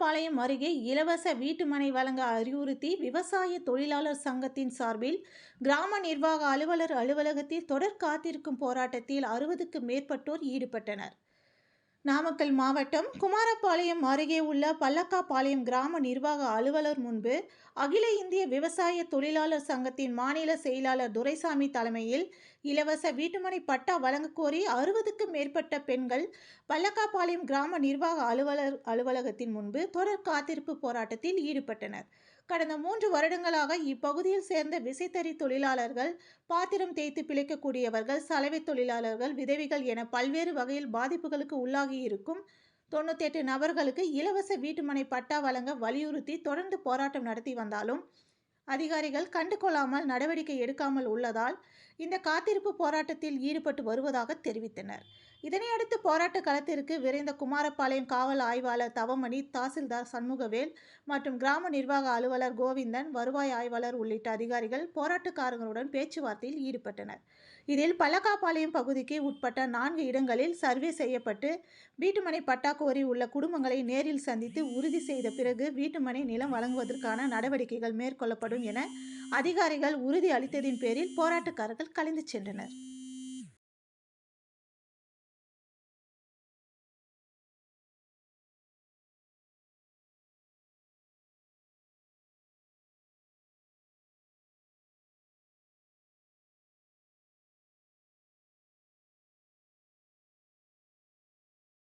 குமாரபாளையம் அருகே இலவச வீட்டுமனை வழங்க அறிவுறுத்தி விவசாய தொழிலாளர் சங்கத்தின் சார்பில் கிராம நிர்வாக அலுவலர் அலுவலகத்தில் தொடர் காத்திருக்கும் போராட்டத்தில் 60க்கும் மேற்பட்டோர் ஈடுபட்டனர். நாமக்கல் மாவட்டம் குமாரபாளையம் அருகே உள்ள பல்லக்காபாளையம் கிராம நிர்வாக அலுவலர் முன்பு அகில இந்திய விவசாய தொழிலாளர் சங்கத்தின் மாநில செயலாளர் துரைசாமி தலைமையில் இலவச வீட்டுமனை பட்டா வழங்க கோரி 60க்கும் மேற்பட்ட பெண்கள் பல்லக்காபாளையம் கிராம நிர்வாக அலுவலகத்தின் முன்பு தொடர் காத்திருப்பு போராட்டத்தில் ஈடுபட்டனர். கடந்த 3 வருடங்களாக இப்பகுதியில் சேர்ந்த விசைத்தறி தொழிலாளர்கள், பாத்திரம் தேய்த்து பிழைக்கக்கூடியவர்கள், சலவை தொழிலாளர்கள், விதவைகள் என பல்வேறு வகையில் பாதிப்புகளுக்கு உள்ளாகி இருக்கும் 98 நபர்களுக்கு இலவச வீட்டுமனை பட்டா வழங்க வலியுறுத்தி தொடர்ந்து போராட்டம் நடத்தி வந்தாலும் அதிகாரிகள் கண்டுகொள்ளாமல் நடவடிக்கை எடுக்காமல் உள்ளதால் இந்த காத்திருப்பு போராட்டத்தில் ஈடுபட்டு வருவதாக தெரிவித்தனர். இதனையடுத்து போராட்ட களத்திற்கு விரைந்த குமாரபாளையம் காவல் ஆய்வாளர் தவமணி, தாசில்தார் சண்முகவேல் மற்றும் கிராம நிர்வாக அலுவலர் கோவிந்தன், வருவாய் ஆய்வாளர் உள்ளிட்ட அதிகாரிகள் போராட்டக்காரர்களுடன் பேச்சுவார்த்தையில் ஈடுபட்டனர். இதில் பல்லக்காபாளையம் பகுதிக்கு உட்பட்ட 4 இடங்களில் சர்வே செய்யப்பட்டு வீட்டுமனை பட்டா கோரி உள்ள குடும்பங்களை நேரில் சந்தித்து உறுதி செய்த பிறகு வீட்டுமனை நிலம் வழங்குவதற்கான நடவடிக்கைகள் மேற்கொள்ளப்படும் என அதிகாரிகள் உறுதி அளித்ததின் பேரில் போராட்டக்காரர்கள் கலைந்து சென்றனர்.